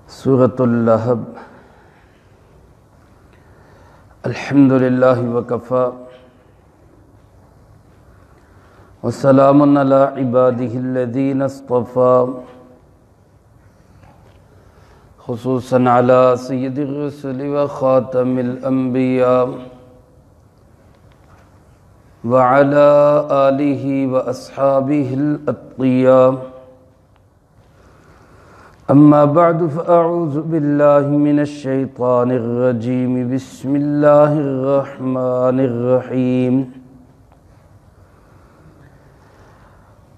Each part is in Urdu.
سورۃ اللہب۔ الحمد للہ وکفی وسلام علی عبادہ الذین اصطفی، خصوصاً علی سید الرسل وخاتم الانبیاء وعلی آلہ واصحابہ الاتقیاء۔ اما بعد فاعوذ باللہ من الشیطان الرجیم، بسم اللہ الرحمن الرحیم۔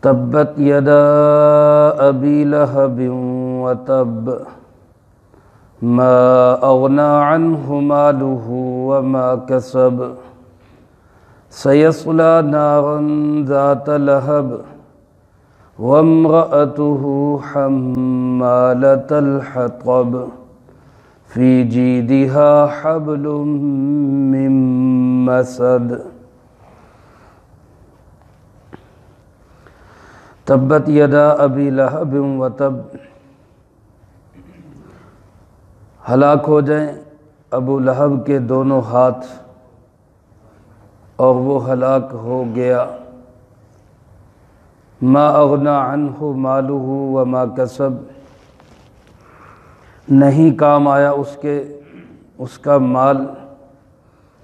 تبت یدا ابی لہب وتب، ما اغنی عنہ مالہ وما کسب، سیصلی نارا ذات لہب وامرأته حمالة الحطب، في جيدها حبل من مسد۔ تبت یدا ابی لہب وتب، ہلاک ہو جائیں ابو لہب کے دونوں ہاتھ اور وہ ہلاک ہو گیا۔ ما اغنی عنہ مالہ وما کسب، نہیں کام آیا اس کا مال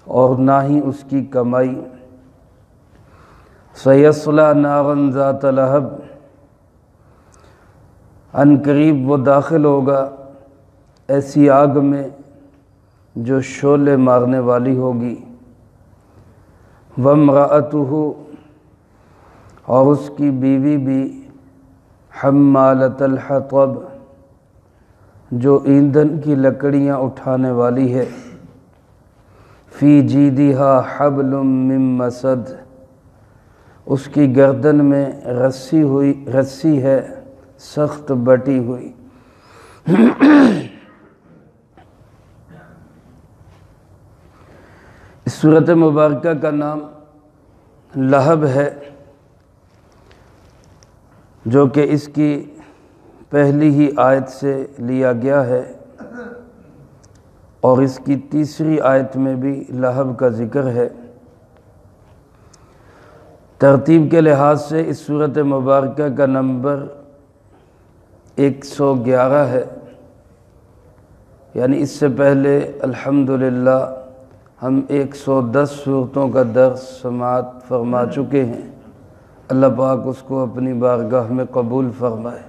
اور نہ ہی اس کی کمائی۔ سیصلی نارا ذات لہب، عن قریب وہ داخل ہوگا ایسی آگ میں جو شعلے مارنے والی ہوگی۔ وامرأتہ، اور اس کی بیوی بھی حمالۃ الحطب، جو ایندھن کی لکڑیاں اٹھانے والی ہے۔ فی جیدہا حبل من مسد، اس کی گردن میں رسی ہے سخت بٹی ہوئی۔ اس سورۃ مبارکہ کا نام لہب ہے، جو کہ اس کی پہلی ہی آیت سے لیا گیا ہے، اور اس کی تیسری آیت میں بھی لہب کا ذکر ہے۔ ترتیب کے لحاظ سے اس سورۃ مبارکہ کا نمبر 111 ہے، یعنی اس سے پہلے الحمدللہ ہم 110 سورتوں کا درس سماعت فرما چکے ہیں۔ اللہ پاک اس کو اپنی بارگاہ میں قبول فرمائے۔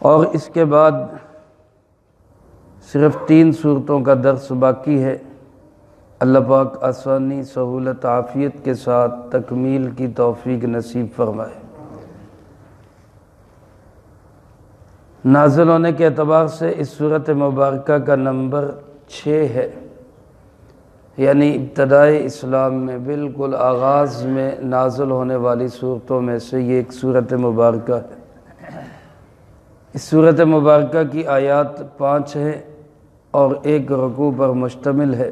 اور اس کے بعد صرف 3 سورتوں کا درس باقی ہے۔ اللہ پاک آسانی، سہولت، عافیت کے ساتھ تکمیل کی توفیق نصیب فرمائے۔ نازل ہونے کے اعتبار سے اس سورۃ مبارکہ کا نمبر 6 ہے، یعنی ابتدائی اسلام میں بالکل آغاز میں نازل ہونے والی صورتوں میں سے یہ ایک سورۃ مبارکہ ہے۔ اس سورۃ مبارکہ کی آیات 5 ہیں اور 1 رکوع پر مشتمل ہے۔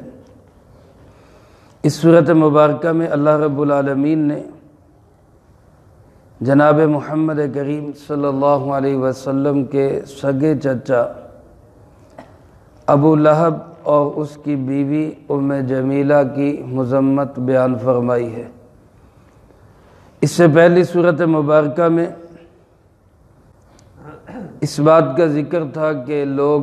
اس سورۃ مبارکہ میں اللہ رب العالمین نے جناب محمد کریم صلی اللہ علیہ وسلم کے سگے چچا ابو لہب اور اس کی بیوی ام جمیلہ کی مذمت بیان فرمائی ہے۔ اس سے پہلی سورۃ مبارکہ میں اس بات کا ذکر تھا کہ لوگ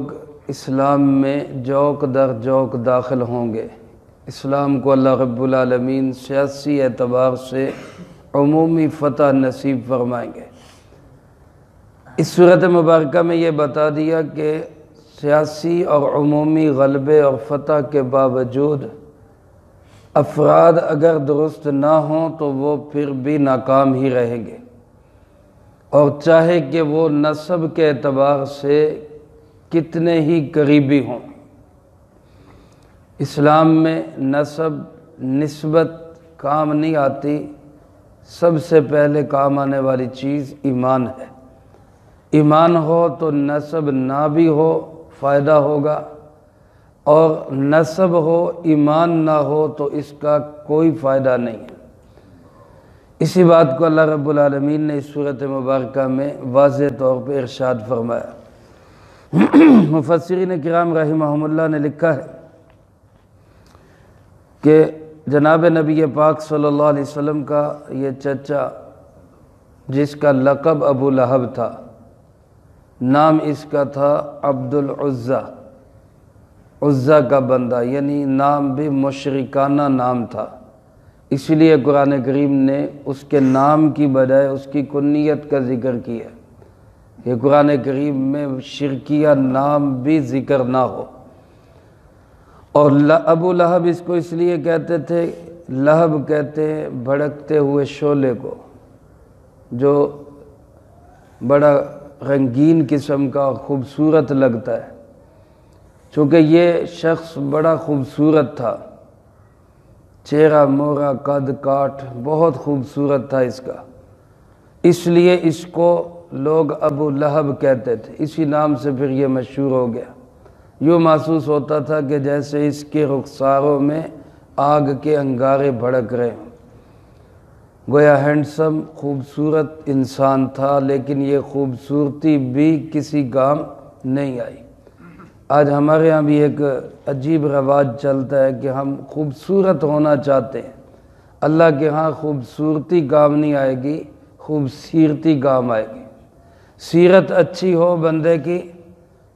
اسلام میں جوک در جوک داخل ہوں گے۔ اسلام کو اللہ رب العالمین سیاسی اعتبار سے عمومی فتح نصیب فرمائیں گے۔ اس سورۃ مبارکہ میں یہ بتا دیا کہ سیاسی اور عمومی غلبے اور فتح کے باوجود افراد اگر درست نہ ہوں تو وہ پھر بھی ناکام ہی رہیں گے، اور چاہے کہ وہ نسب کے اعتبار سے کتنے ہی قریبی ہوں۔ اسلام میں نسبت کام نہیں آتی، سب سے پہلے کام آنے والی چیز ایمان ہے۔ ایمان ہو تو نسب نہ بھی ہو فائدہ ہوگا، اور نسب ہو ایمان نہ ہو تو اس کا کوئی فائدہ نہیں ہے۔ اسی بات کو اللہ رب العالمین نے اس سورۃ مبارکہ میں واضح طور پہ ارشاد فرمایا۔ مفسرین کرام رحمہم اللہ نے لکھا ہے کہ جناب نبی پاک صلی اللہ علیہ وسلم کا یہ چچا، جس کا لقب ابو لہب تھا، نام اس کا تھا عبد العزیٰ، عزیٰ کا بندہ، یعنی نام بھی مشرکانہ نام تھا۔ اس لیے قرآن کریم نے اس کے نام کی بجائے اس کی کنیت کا ذکر کیا، یہ قرآن کریم میں شرکیہ نام بھی ذکر نہ ہو۔ اور ابو لہب اس کو اس لیے کہتے تھے، لہب کہتے ہیں بھڑکتے ہوئے شعلے کو، جو بڑا رنگین قسم کا خوبصورت لگتا ہے۔ چونکہ یہ شخص بڑا خوبصورت تھا، چہرہ مورا، قد کاٹ بہت خوبصورت تھا اس کا، اس لیے اس کو لوگ ابو لہب کہتے تھے، اسی نام سے پھر یہ مشہور ہو گیا۔ یوں محسوس ہوتا تھا کہ جیسے اس کے رخساروں میں آگ کے انگارے بھڑک رہے ہوں۔ گویا ہینڈسم خوبصورت انسان تھا، لیکن یہ خوبصورتی بھی کسی کام نہیں آئی۔ آج ہمارے ہاں بھی ایک عجیب رواج چلتا ہے کہ ہم خوبصورت ہونا چاہتے ہیں، اللہ کے ہاں خوبصورتی کام نہیں آئے گی، خوبصورتی کام آئے گی۔ سیرت اچھی ہو بندے کی،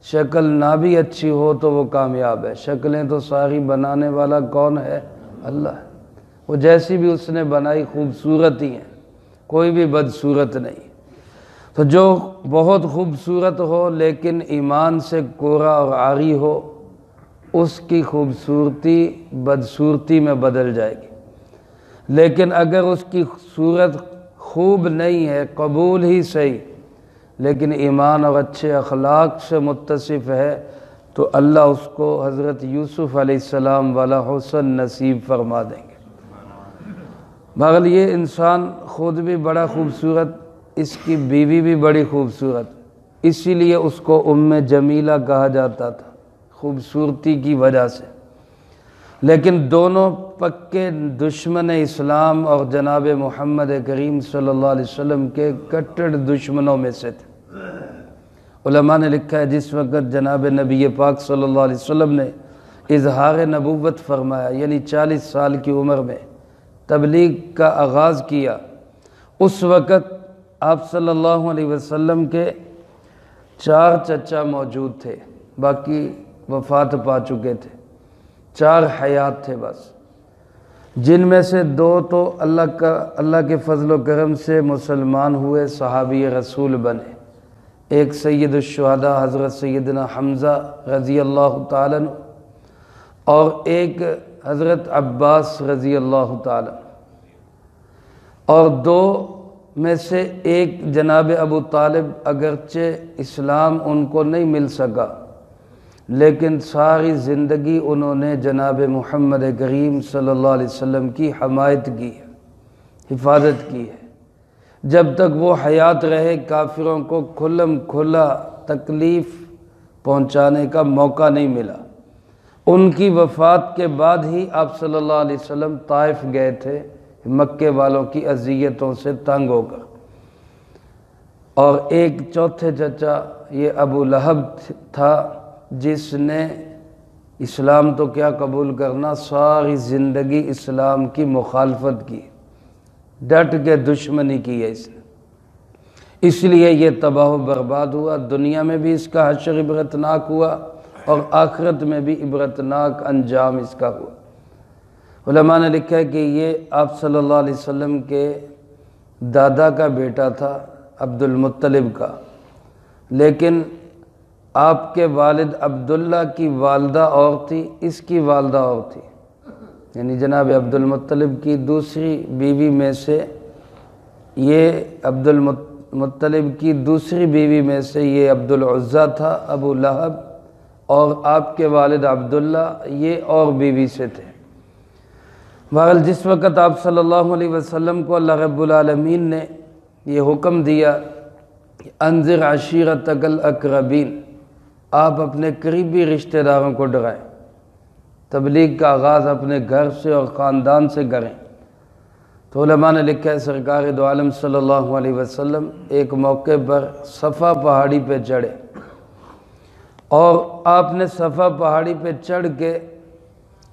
شکل نہ بھی اچھی ہو تو وہ کامیاب ہے۔ شکلیں تو ساری بنانے والا کون ہے؟ اللہ ہے۔ وہ جیسی بھی اس نے بنائی خوبصورت ہی ہیں، کوئی بھی بدصورت نہیں۔ تو جو بہت خوبصورت ہو لیکن ایمان سے کورا اور عاری ہو، اس کی خوبصورتی بدصورتی میں بدل جائے گی۔ لیکن اگر اس کی صورت خوب نہیں ہے، قبول ہی صحیح، لیکن ایمان اور اچھے اخلاق سے متصف ہے، تو اللہ اس کو حضرت یوسف علیہ السلام والا حسن نصیب فرما دیں گے۔ مگر یہ انسان خود بھی بڑا خوبصورت، اس کی بیوی بھی بڑی خوبصورت، اسی لیے اس کو ام جمیلہ کہا جاتا تھا، خوبصورتی کی وجہ سے۔ لیکن دونوں پکے دشمن اسلام اور جناب محمد کریم صلی اللہ علیہ وسلم کے کٹڑ دشمنوں میں سے تھے۔ علماء نے لکھا ہے جس وقت جناب نبی پاک صلی اللہ علیہ وسلم نے اظہار نبوت فرمایا، یعنی 40 سال کی عمر میں تبلیغ کا آغاز کیا، اس وقت آپ صلی اللہ علیہ وسلم کے 4 چچا موجود تھے، باقی وفات پا چکے تھے، 4 حیات تھے بس، جن میں سے 2 تو اللہ کے فضل و کرم سے مسلمان ہوئے، صحابی رسول بنے۔ ایک سید الشہداء حضرت سیدنا حمزہ رضی اللہ تعالیٰ عنہ، اور ایک حضرت عباس رضی اللہ تعالیٰ عنہ، اور 2 میں سے ایک جناب ابو طالب، اگرچہ اسلام ان کو نہیں مل سکا، لیکن ساری زندگی انہوں نے جناب محمد کریم صلی اللہ علیہ وسلم کی حمایت کی ہے، حفاظت کی ہے۔ جب تک وہ حیات رہے کافروں کو کھلم کھلا تکلیف پہنچانے کا موقع نہیں ملا۔ ان کی وفات کے بعد ہی آپ صلی اللہ علیہ وسلم طائف گئے تھے، مکے والوں کی اذیتوں سے تنگ ہو کر۔ اور ایک چوتھے چچا یہ ابو لہب تھا، جس نے اسلام تو کیا قبول کرنا، ساری زندگی اسلام کی مخالفت کی، ڈٹ کے دشمنی کی ہے اس نے، اس لیے یہ تباہ و برباد ہوا۔ دنیا میں بھی اس کا حشر عبرتناک ہوا، اور آخرت میں بھی عبرتناک انجام اس کا ہوا۔ علماء نے لکھا ہے کہ یہ آپ صلی اللہ علیہ وسلم کے دادا کا بیٹا تھا، عبد المطلب کا، لیکن آپ کے والد عبداللہ کی والدہ اور تھی، اس کی والدہ اور تھی، یعنی جناب عبد المطلب کی دوسری بیوی میں سے یہ عبد المطلب کی دوسری بیوی میں سے یہ عبد العزیٰ تھا ابو لہب، اور آپ کے والد عبداللہ یہ اور بیوی سے تھے۔ بہرحال جس وقت آپ صلی اللہ علیہ وسلم کو اللہ رب العالمین نے یہ حکم دیا کہ انذر عشیرتک الاقربین، آپ اپنے قریبی رشتہ داروں کو ڈرائیں، تبلیغ کا آغاز اپنے گھر سے اور خاندان سے کریں، تو علماء نے لکھا ہے سرکار دو عالم صلی اللہ علیہ وسلم ایک موقع پر صفا پہاڑی پہ چڑھے، اور آپ نے صفا پہاڑی پہ چڑھ کے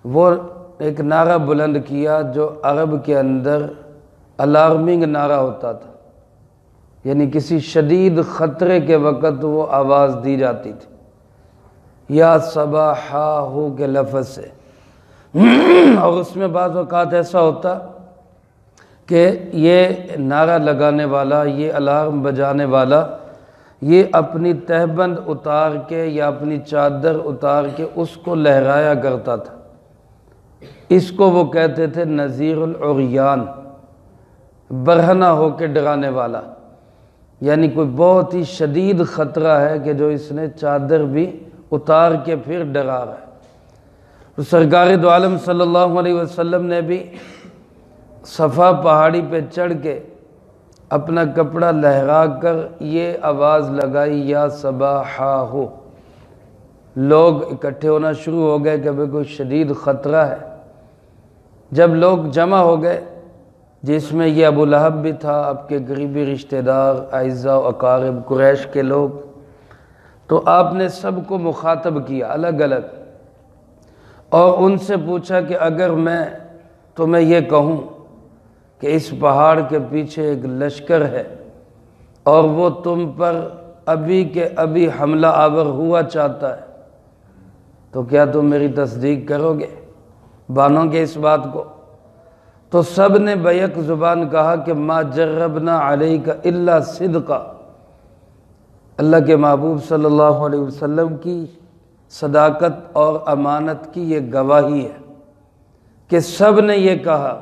وہ ایک نعرہ بلند کیا جو عرب کے اندر الارمنگ نعرہ ہوتا تھا، یعنی کسی شدید خطرے کے وقت وہ آواز دی جاتی تھی، یا صباحہ کے لفظ سے۔ اور اس میں بعض اوقات ایسا ہوتا کہ یہ نعرہ لگانے والا، یہ الارم بجانے والا، یہ اپنی تہبند اتار کے یا اپنی چادر اتار کے اس کو لہرایا کرتا تھا۔ اس کو وہ کہتے تھے نذیر العریان، برہنہ ہو کے ڈرانے والا، یعنی کوئی بہت ہی شدید خطرہ ہے کہ جو اس نے چادر بھی اتار کے پھر ڈرا رہا ہے۔ تو سرکار دو عالم صلی اللہ علیہ وسلم نے بھی صفا پہاڑی پہ چڑھ کے اپنا کپڑا لہرا کر یہ آواز لگائی، یا صباحہ۔ لوگ اکٹھے ہونا شروع ہو گئے کہ کوئی شدید خطرہ ہے۔ جب لوگ جمع ہو گئے، جس میں یہ ابو لہب بھی تھا، آپ کے قریبی رشتہ دار، اعزاء و اقارب قریش کے لوگ، تو آپ نے سب کو مخاطب کیا الگ الگ، اور ان سے پوچھا کہ اگر میں تمہیں یہ کہوں کہ اس پہاڑ کے پیچھے ایک لشکر ہے اور وہ تم پر ابھی کے ابھی حملہ آور ہوا چاہتا ہے، تو کیا تم میری تصدیق کرو گے، مانو گے اس بات کو؟ تو سب نے بیک زبان کہا کہ ما جربنا علیک الا صدقا۔ اللہ کے محبوب صلی اللہ علیہ وسلم کی صداقت اور امانت کی یہ گواہی ہے کہ سب نے یہ کہا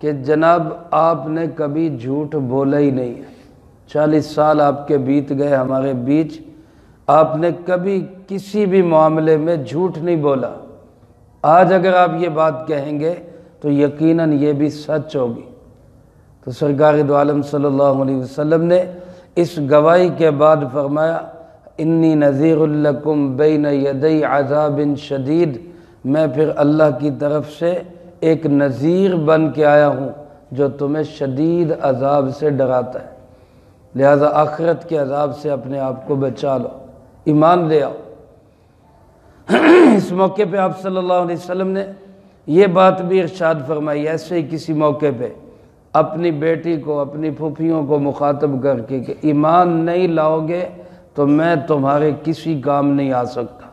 کہ جناب آپ نے کبھی جھوٹ بولا ہی نہیں ہے، 40 سال آپ کے بیت گئے ہمارے بیچ، آپ نے کبھی کسی بھی معاملے میں جھوٹ نہیں بولا۔ آج اگر آپ یہ بات کہیں گے تو یقیناً یہ بھی سچ ہوگی۔ تو سرکار دو عالم صلی اللہ علیہ وسلم نے اس گواہی کے بعد فرمایا، انی نذیر لکم بین یدی عذاب شدید، میں پھر اللہ کی طرف سے ایک نذیر بن کے آیا ہوں جو تمہیں شدید عذاب سے ڈراتا ہے، لہذا آخرت کے عذاب سے اپنے آپ کو بچا لو، ایمان لے آؤ۔ اس موقع پہ آپ صلی اللہ علیہ وسلم نے یہ بات بھی ارشاد فرمائی، ایسے ہی کسی موقع پہ اپنی بیٹی کو، اپنی پھوپھیوں کو مخاطب کر کے کہ ایمان نہیں لاؤ گے تو میں تمہارے کسی کام نہیں آ سکتا۔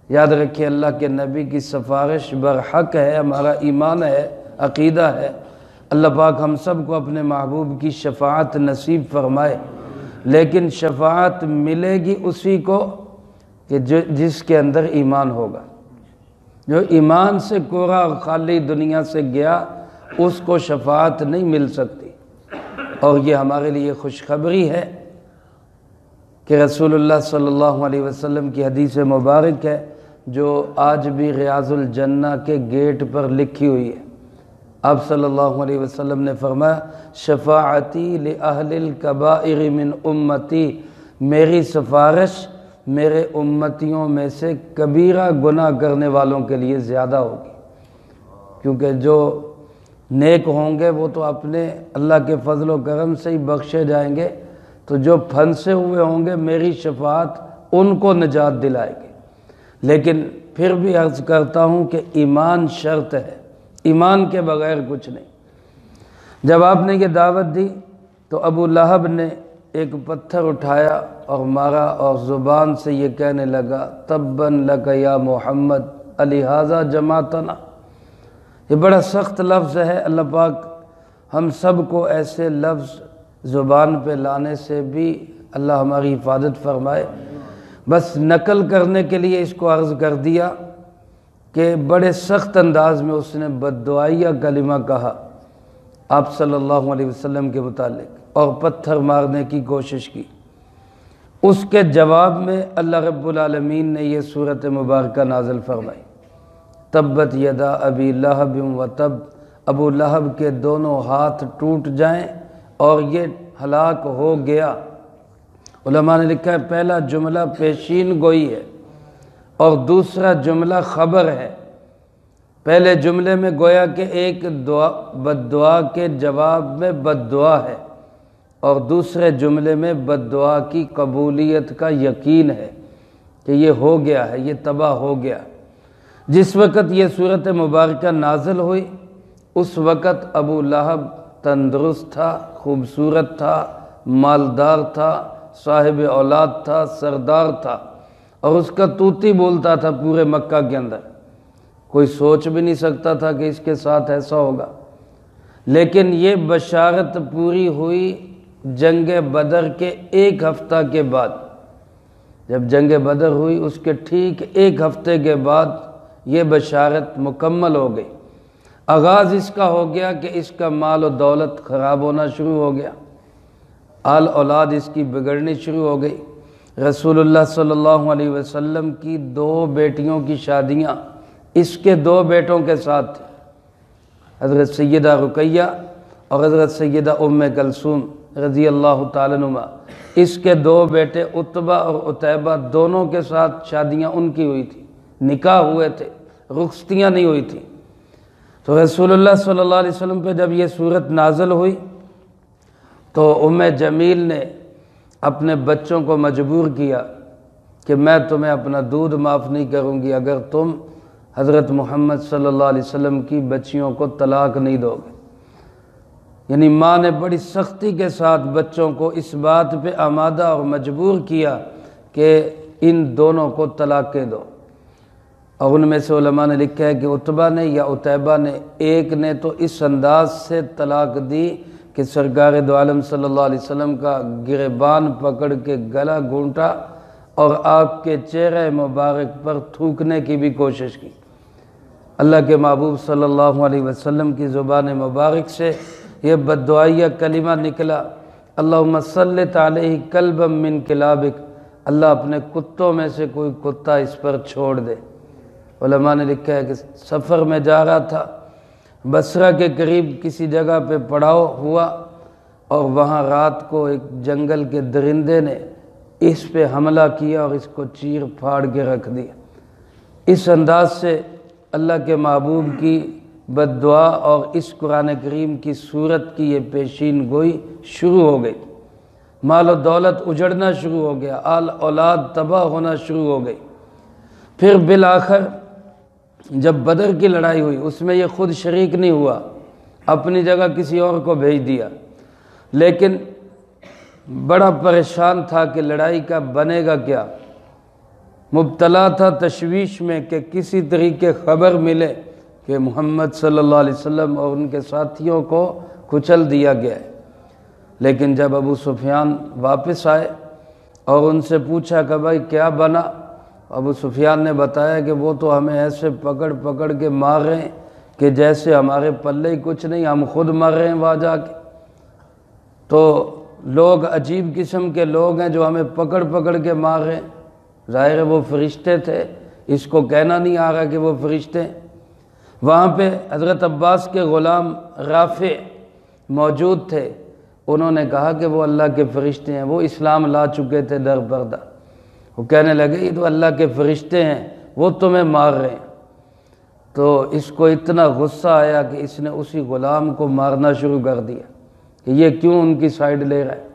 یاد رکھیے اللہ کے نبی کی سفارش برحق ہے، ہمارا ایمان ہے، عقیدہ ہے۔ اللہ پاک ہم سب کو اپنے محبوب کی شفاعت نصیب فرمائے، لیکن شفاعت ملے گی اسی کو کہ جس کے اندر ایمان ہوگا۔ جو ایمان سے کوڑا اور خالی دنیا سے گیا اس کو شفاعت نہیں مل سکتی۔ اور یہ ہمارے لیے خوشخبری ہے کہ رسول اللہ صلی اللہ علیہ وسلم کی حدیث مبارک ہے جو آج بھی ریاض الجنہ کے گیٹ پر لکھی ہوئی ہے۔ آپ صلی اللہ علیہ وسلم نے فرمایا، شفاعتی لأہل الکبائر من امتی، میری سفارش میرے امتیوں میں سے کبیرہ گناہ کرنے والوں کے لیے زیادہ ہوگی، کیونکہ جو نیک ہوں گے وہ تو اپنے اللہ کے فضل و کرم سے ہی بخشے جائیں گے، تو جو پھنسے ہوئے ہوں گے میری شفاعت ان کو نجات دلائے گی۔ لیکن پھر بھی عرض کرتا ہوں کہ ایمان شرط ہے، ایمان کے بغیر کچھ نہیں۔ جب آپ نے یہ دعوت دی تو ابو لہب نے ایک پتھر اٹھایا اور مارا اور زبان سے یہ کہنے لگا، تباً لک یا محمد الہذا جماعتنا۔ یہ بڑا سخت لفظ ہے، اللہ پاک ہم سب کو ایسے لفظ زبان پہ لانے سے بھی اللہ ہماری حفاظت فرمائے۔ بس نقل کرنے کے لیے اس کو عرض کر دیا کہ بڑے سخت انداز میں اس نے بددعائیہ کلمہ کہا آپ صلی اللہ علیہ وسلم کے متعلق اور پتھر مارنے کی کوشش کی۔ اس کے جواب میں اللہ رب العالمین نے یہ سورۃ مبارکہ نازل فرمائی، تبت یدا ابی لہب و تب، ابو لہب کے دونوں ہاتھ ٹوٹ جائیں اور یہ ہلاک ہو گیا۔ علماء نے لکھا ہے پہلا جملہ پیشین گوئی ہے اور دوسرا جملہ خبر ہے۔ پہلے جملے میں گویا کہ ایک بد دعا کے جواب میں بد دعا ہے، اور دوسرے جملے میں بد دعا کی قبولیت کا یقین ہے۔ کہ یہ ہو گیا ہے، یہ تباہ ہو گیا۔ جس وقت یہ صورت مبارکہ نازل ہوئی اس وقت ابو لہب تندرست تھا، خوبصورت تھا، مالدار تھا، صاحب اولاد تھا، سردار تھا، اور اس کا طوطی بولتا تھا پورے مکہ کے اندر۔ کوئی سوچ بھی نہیں سکتا تھا کہ اس کے ساتھ ایسا ہوگا۔ لیکن یہ بشارت پوری ہوئی جنگ بدر کے ایک ہفتہ کے بعد۔ جب جنگ بدر ہوئی اس کے ٹھیک ایک ہفتے کے بعد یہ بشارت مکمل ہو گئی۔ آغاز اس کا ہو گیا کہ اس کا مال و دولت خراب ہونا شروع ہو گیا، آل اولاد اس کی بگڑنی شروع ہو گئی۔ رسول اللہ صلی اللہ علیہ وسلم کی 2 بیٹیوں کی شادیاں اس کے 2 بیٹوں کے ساتھ تھیں، حضرت سیدہ رقیہ اور حضرت سیدہ ام کلثوم رضی اللہ تعالیٰ عنہما۔ اس کے 2 بیٹے عتبہ اور عتیبہ دونوں کے ساتھ شادیاں ان کی ہوئی تھی، نکاح ہوئے تھے، رخصتیاں نہیں ہوئی تھیں۔ تو رسول اللہ صلی اللہ علیہ وسلم پہ جب یہ صورت نازل ہوئی تو ام جمیل نے اپنے بچوں کو مجبور کیا کہ میں تمہیں اپنا دودھ معاف نہیں کروں گی اگر تم حضرت محمد صلی اللہ علیہ وسلم کی بچیوں کو طلاق نہیں دو گے۔ یعنی ماں نے بڑی سختی کے ساتھ بچوں کو اس بات پہ آمادہ اور مجبور کیا کہ ان دونوں کو طلاقیں دو۔ اور ان میں سے علماء نے لکھا ہے کہ عتبہ نے یا عتیبہ نے، ایک نے تو اس انداز سے طلاق دی کہ سرکار دو عالم صلی اللہ علیہ وسلم کا گریبان پکڑ کے گلا گھونٹا اور آپ کے چہرے مبارک پر تھوکنے کی بھی کوشش کی۔ اللہ کے محبوب صلی اللہ علیہ وسلم کی زبان مبارک سے یہ بددعائیہ کلمہ نکلا، اللہم سلط علیہ کلبا من کلابک، اللہ اپنے کتوں میں سے کوئی کتا اس پر چھوڑ دے۔ علماء نے لکھا ہے کہ سفر میں جا رہا تھا، بصرہ کے قریب کسی جگہ پہ پڑاؤ ہوا اور وہاں رات کو ایک جنگل کے درندے نے اس پہ حملہ کیا اور اس کو چیر پھاڑ کے رکھ دیا۔ اس انداز سے اللہ کے محبوب کی بد دعا اور اس قرآن کریم کی صورت کی یہ پیشین گوئی شروع ہو گئی۔ مال و دولت اجڑنا شروع ہو گیا، آل اولاد تباہ ہونا شروع ہو گئی۔ پھر بالآخر جب بدر کی لڑائی ہوئی اس میں یہ خود شریک نہیں ہوا، اپنی جگہ کسی اور کو بھیج دیا، لیکن بڑا پریشان تھا کہ لڑائی کا بنے گا کیا، مبتلا تھا تشویش میں کہ کسی طریقے خبر ملے کہ محمد صلی اللہ علیہ وسلم اور ان کے ساتھیوں کو کچل دیا گیا ہے۔ لیکن جب ابو سفیان واپس آئے اور ان سے پوچھا کہ بھائی کیا بنا، ابو سفیان نے بتایا کہ وہ تو ہمیں ایسے پکڑ پکڑ کے مار رہے ہیں کہ جیسے ہمارے پلے ہی کچھ نہیں، ہم خود مر رہے ہیں وہاں جا کے۔ تو لوگ عجیب قسم کے لوگ ہیں جو ہمیں پکڑ پکڑ کے مار رہے ہیں، ظاہر ہے وہ فرشتے تھے، اس کو کہنا نہیں آ رہا کہ وہ فرشتے ہیں۔ وہاں پہ حضرت عباس کے غلام رافع موجود تھے، انہوں نے کہا کہ وہ اللہ کے فرشتے ہیں، وہ اسلام لا چکے تھے در پردہ۔ وہ کہنے لگے یہ تو اللہ کے فرشتے ہیں، وہ تمہیں مار رہے ہیں۔ تو اس کو اتنا غصہ آیا کہ اس نے اسی غلام کو مارنا شروع کر دیا کہ یہ کیوں ان کی سائیڈ لے رہا ہے۔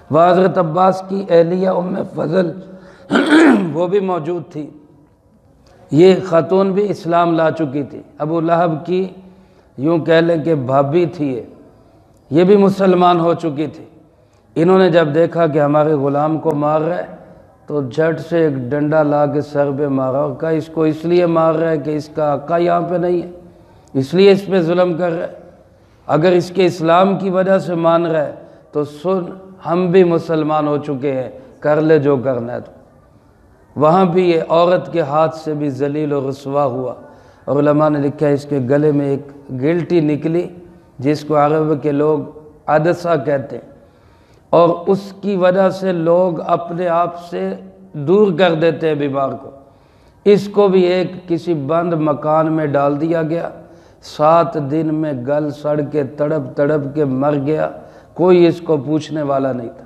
وہ حضرت عباس کی اہلیہ ام فضل وہ بھی موجود تھی، یہ خاتون بھی اسلام لا چکی تھی، ابو لہب کی یوں کہہ لیں کہ بھابھی تھی، یہ بھی مسلمان ہو چکی تھی۔ انہوں نے جب دیکھا کہ ہمارے غلام کو مار رہا ہے تو جھٹ سے ایک ڈنڈا لا کے سر پہ مارا اور کہا اس کو اس لیے مار رہا ہے کہ اس کا آقا یہاں پہ نہیں ہے، اس لیے اس پہ ظلم کر رہا ہے، اگر اس کے اسلام کی وجہ سے مان رہا ہے تو سن ہم بھی مسلمان ہو چکے ہیں، کر لے جو کرنا ہے۔ تو وہاں بھی یہ عورت کے ہاتھ سے بھی ذلیل و رسوا ہوا، اور علماء نے لکھا ہے اس کے گلے میں ایک گلٹی نکلی جس کو عرب کے لوگ عدسہ کہتے ہیں، اور اس کی وجہ سے لوگ اپنے آپ سے دور کر دیتے ہیں بیمار کو۔ اس کو بھی ایک کسی بند مکان میں ڈال دیا گیا، 7 دن میں گل سڑ کے تڑپ تڑپ کے مر گیا، کوئی اس کو پوچھنے والا نہیں تھا۔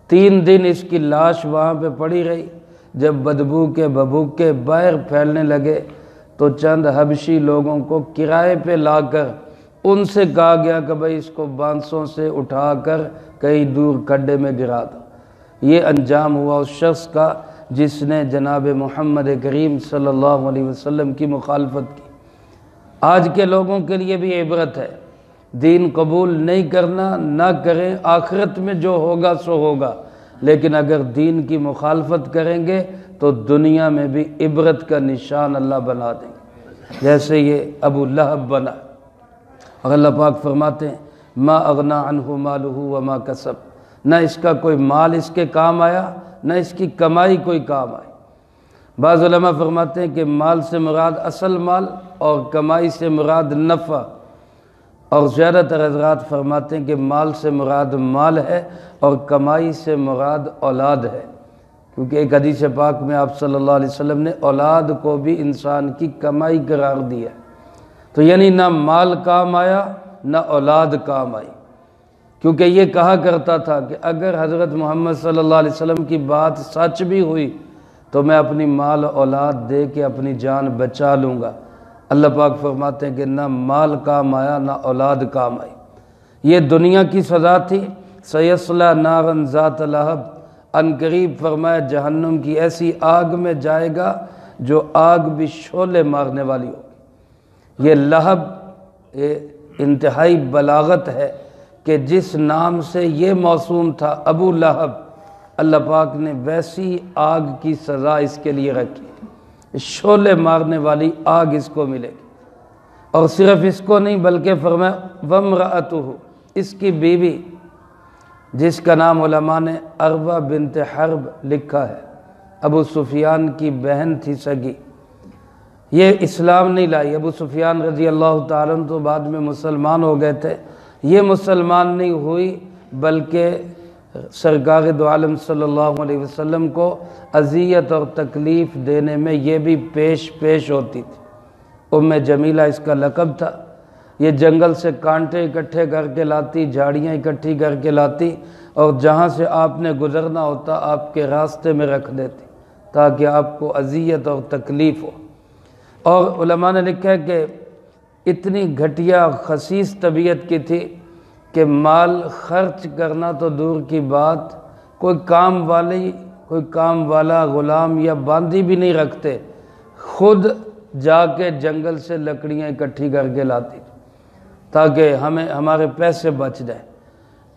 3 دن اس کی لاش وہاں پہ پڑی رہی، جب بدبو کے بھبوکے باہر پھیلنے لگے تو چند حبشی لوگوں کو کرائے پہ لا کر ان سے کہا گیا کہ بھائی اس کو بانسوں سے اٹھا کر کہیں دور کھڈے میں گرا دو۔ یہ انجام ہوا اس شخص کا جس نے جناب محمد کریم صلی اللہ علیہ وسلم کی مخالفت کی۔ آج کے لوگوں کے لیے بھی عبرت ہے، دین قبول نہیں کرنا نہ کریں، آخرت میں جو ہوگا سو ہوگا، لیکن اگر دین کی مخالفت کریں گے تو دنیا میں بھی عبرت کا نشان اللہ بنا دیں گے، جیسے یہ ابو لہب بنا۔ اور اللہ پاک فرماتے ہیں ما اغنا عنہ مالہ وما کسب، نہ اس کا کوئی مال اس کے کام آیا نہ اس کی کمائی کوئی کام آئی۔ بعض علماء فرماتے ہیں کہ مال سے مراد اصل مال اور کمائی سے مراد نفع، اور زیادہ تر حضرات فرماتے ہیں کہ مال سے مراد مال ہے اور کمائی سے مراد اولاد ہے، کیونکہ ایک حدیث پاک میں آپ صلی اللہ علیہ وسلم نے اولاد کو بھی انسان کی کمائی قرار دیا، تو یعنی نہ مال کام آیا نہ اولاد کام آئی، کیونکہ یہ کہا کرتا تھا کہ اگر حضرت محمد صلی اللہ علیہ وسلم کی بات سچ بھی ہوئی تو میں اپنی مال اولاد دے کے اپنی جان بچا لوں گا۔ اللہ پاک فرماتے ہیں کہ نہ مال کام آیا نہ اولاد کام آئی، یہ دنیا کی سزا تھی۔ سیصلی نارا ذات لہب، ان قریب فرمایا جہنم کی ایسی آگ میں جائے گا جو آگ بھی شعلے مارنے والی ہوگی۔ یہ لہب انتہائی بلاغت ہے کہ جس نام سے یہ موسوم تھا ابو لہب، اللہ پاک نے ویسی آگ کی سزا اس کے لیے رکھی، شعلے مارنے والی آگ اس کو ملے گی۔ اور صرف اس کو نہیں بلکہ فرمایا وامرأتہ، اس کی بیوی جس کا نام علماء نے عروہ بنت حرب لکھا ہے، ابو سفیان کی بہن تھی سگی، یہ اسلام نہیں لائی۔ ابو سفیان رضی اللہ تعالیٰ عنہ تو بعد میں مسلمان ہو گئے تھے، یہ مسلمان نہیں ہوئی بلکہ سرکار دو عالم صلی اللہ علیہ وسلم کو اذیت اور تکلیف دینے میں یہ بھی پیش ہوتی تھی۔ ام جمیلہ اس کا لقب تھا، یہ جنگل سے کانٹے اکٹھے کر کے لاتی، جھاڑیاں اکٹھی کر کے لاتی، اور جہاں سے آپ نے گزرنا ہوتا آپ کے راستے میں رکھ دیتی تاکہ آپ کو اذیت اور تکلیف ہو۔ اور علماء نے لکھا ہے کہ اتنی گھٹیا خسیس طبیعت کی تھی کہ مال خرچ کرنا تو دور کی بات، کوئی کام والا غلام یا باندی بھی نہیں رکھتے، خود جا کے جنگل سے لکڑیاں اکٹھی کر کے لاتی تاکہ ہمارے پیسے بچ جائیں۔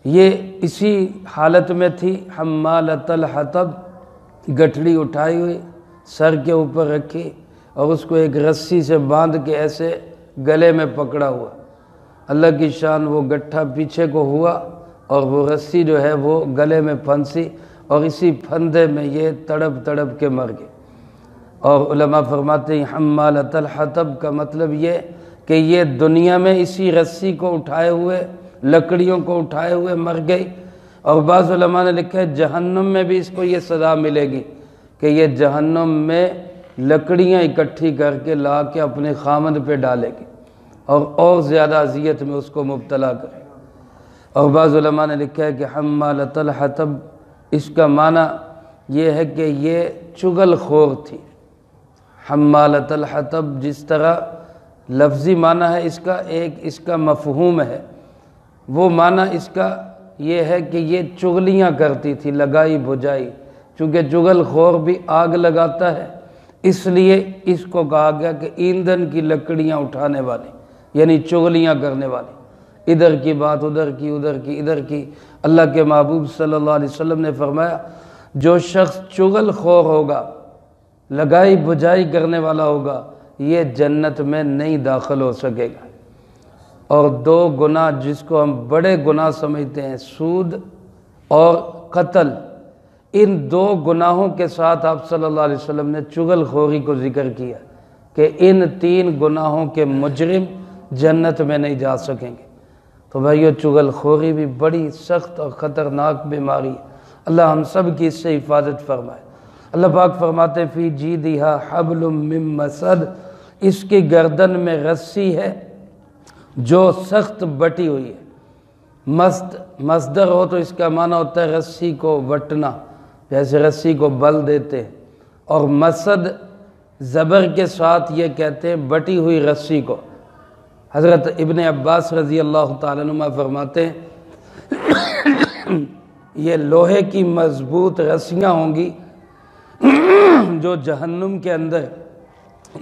یہ اسی حالت میں تھی، حمالۃ الحطب، گٹھڑی اٹھائی ہوئی سر کے اوپر رکھی اور اس کو ایک رسی سے باندھ کے ایسے گلے میں پکڑا ہوا۔ اللہ کی شان، وہ گٹھا پیچھے کو ہوا اور وہ رسی جو ہے وہ گلے میں پھنسی، اور اسی پھندے میں یہ تڑپ کے مر گئے۔ اور علماء فرماتے ہیں حمالۃ الحطب کا مطلب یہ کہ یہ دنیا میں اسی رسی کو اٹھائے ہوئے، لکڑیوں کو اٹھائے ہوئے مر گئی، اور بعض علماء نے لکھا ہے جہنم میں بھی اس کو یہ سزا ملے گی کہ یہ جہنم میں لکڑیاں اکٹھی کر کے لا کے اپنے خامد پہ ڈالے گی اور زیادہ اذیت میں اس کو مبتلا کرے۔ اور بعض علماء نے لکھا ہے کہ حمالۃ الحطب اس کا معنی یہ ہے کہ یہ چغل خور تھی۔ حمالۃ الحطب جس طرح لفظی معنی ہے اس کا، ایک اس کا مفہوم ہے، وہ معنی اس کا یہ ہے کہ یہ چغلیاں کرتی تھی، لگائی بجھائی، چونکہ چغل خور بھی آگ لگاتا ہے، اس لیے اس کو کہا گیا کہ ایندھن کی لکڑیاں اٹھانے والی، یعنی چغلیاں کرنے والی، ادھر کی بات ادھر کی، ادھر کی۔ اللہ کے محبوب صلی اللہ علیہ وسلم نے فرمایا جو شخص چغل خور ہوگا، لگائی بجھائی کرنے والا ہوگا، یہ جنت میں نہیں داخل ہو سکے گا۔ اور دو گناہ جس کو ہم بڑے گناہ سمجھتے ہیں، سود اور قتل، ان دو گناہوں کے ساتھ آپ صلی اللہ علیہ وسلم نے چغل خوری کو ذکر کیا کہ ان تین گناہوں کے مجرم جنت میں نہیں جا سکیں گے۔ تو بھائیو، چغل خوری بھی بڑی سخت اور خطرناک بیماری ہے، اللہ ہم سب کی اس سے حفاظت فرمائے۔ اللہ پاک فرماتے ہیں فی جیدہا حبل من مسد، اس کی گردن میں رسی ہے جو سخت بٹی ہوئی ہے۔ مصدر ہو تو اس کا معنی ہوتا ہے رسی کو وٹنا، جیسے رسی کو بل دیتے ہیں، اور مسد زبر کے ساتھ یہ کہتے ہیں بٹی ہوئی رسی کو۔ حضرت ابن عباس رضی اللہ تعالیٰ عنہ فرماتے ہیں یہ لوہے کی مضبوط رسیاں ہوں گی جو جہنم کے اندر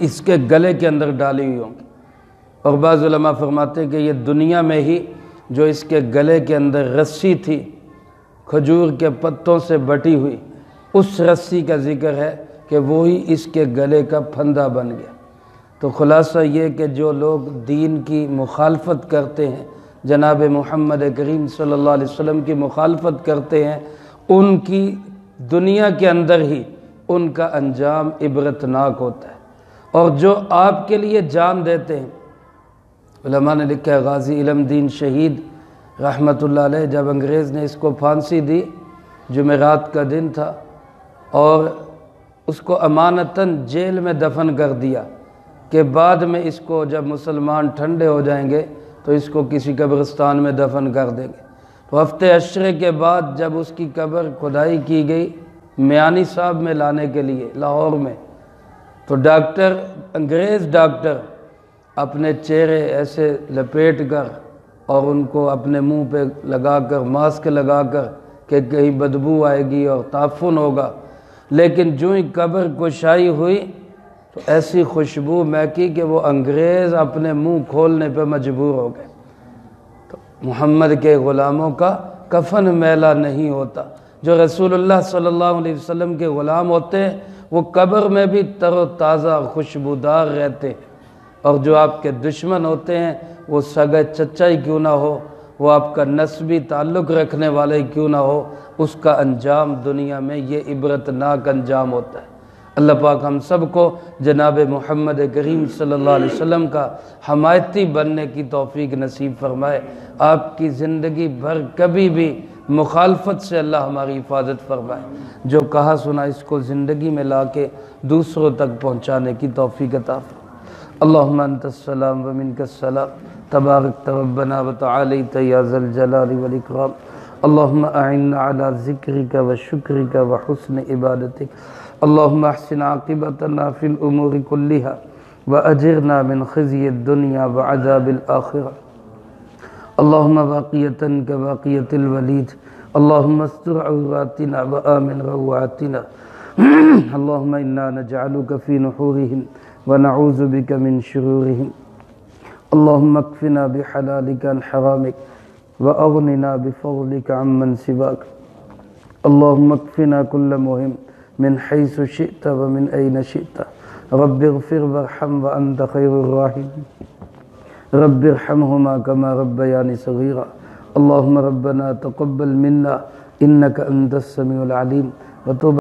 اس کے گلے کے اندر ڈالی ہوئی ہوں گی۔ اور بعض علماء فرماتے ہیں کہ یہ دنیا میں ہی جو اس کے گلے کے اندر رسی تھی کھجور کے پتوں سے بٹی ہوئی، اس رسی کا ذکر ہے کہ وہی اس کے گلے کا پھندا بن گیا۔ تو خلاصہ یہ کہ جو لوگ دین کی مخالفت کرتے ہیں، جناب محمد کریم صلی اللہ علیہ وسلم کی مخالفت کرتے ہیں، ان کی دنیا کے اندر ہی ان کا انجام عبرتناک ہوتا ہے۔ اور جو آپ کے لیے جان دیتے ہیں، علماء نے لکھا ہے غازی علم دین شہید رحمۃ اللہ علیہ، جب انگریز نے اس کو پھانسی دی، جمعرات کا دن تھا، اور اس کو امانتاً جیل میں دفن کر دیا کہ بعد میں اس کو جب مسلمان ٹھنڈے ہو جائیں گے تو اس کو کسی قبرستان میں دفن کر دیں گے۔ تو ہفتے عشرے کے بعد جب اس کی قبر کھدائی کی گئی میانی صاحب میں لانے کے لیے لاہور میں، تو انگریز ڈاکٹر اپنے چہرے ایسے لپیٹ کر اور ان کو اپنے منہ پہ لگا کر ماسک لگا کر کہ کہیں بدبو آئے گی اور تعفن ہوگا، لیکن جو ہی قبر کشائی ہوئی تو ایسی خوشبو مہکی کہ وہ انگریز اپنے منہ کھولنے پہ مجبور ہو گئے۔ تو محمد کے غلاموں کا کفن میلا نہیں ہوتا۔ جو رسول اللہ صلی اللہ علیہ وسلم کے غلام ہوتے ہیں وہ قبر میں بھی تر و تازہ خوشبودار رہتے ہیں، اور جو آپ کے دشمن ہوتے ہیں وہ سگے چچا ہی کیوں نہ ہو، وہ آپ کا نسبی تعلق رکھنے والے ہی کیوں نہ ہو، اس کا انجام دنیا میں یہ عبرتناک انجام ہوتا ہے۔ اللہ پاک ہم سب کو جناب محمد کریم صلی اللہ علیہ وسلم کا حمایتی بننے کی توفیق نصیب فرمائے۔ آپ کی زندگی بھر کبھی بھی مخالفت سے اللہ ہماری حفاظت فرمائے۔ جو کہا سنا اس کو زندگی میں لا کے دوسروں تک پہنچانے کی توفیق عطا فرمائے۔ اللہم انت السلام ومنک السلام تبارک ربنا وتعالیت یا ذا الجلال والاکرام۔ اللہم اعنا علی ذکرک وشکرک وحسن عبادتک۔ اللہم احسن عاقبتنا فی الامور کلہا واجرنا من خزی الدنیا وعذاب الآخرہ۔ اللہم باقیتا کباقیت الولید۔ اللہم استر عوراتنا وآمن روعاتنا۔ اللہم انا نجعلک فی نحورہم ونعوذ بک من شرورہم۔ اللہم اکفنا بحلالک عن حرامک واغننا بفضلک عمن سواک۔ اللہم اکفنا کل مہم من حیث شئت ومن این شئت۔ رب اغفر وارحم وانت خیر الراحمین۔ رب ارحمہما کما ربیانی صغیرا۔ اللہم ربنا تقبل منا انک انت السمیع العلیم وتب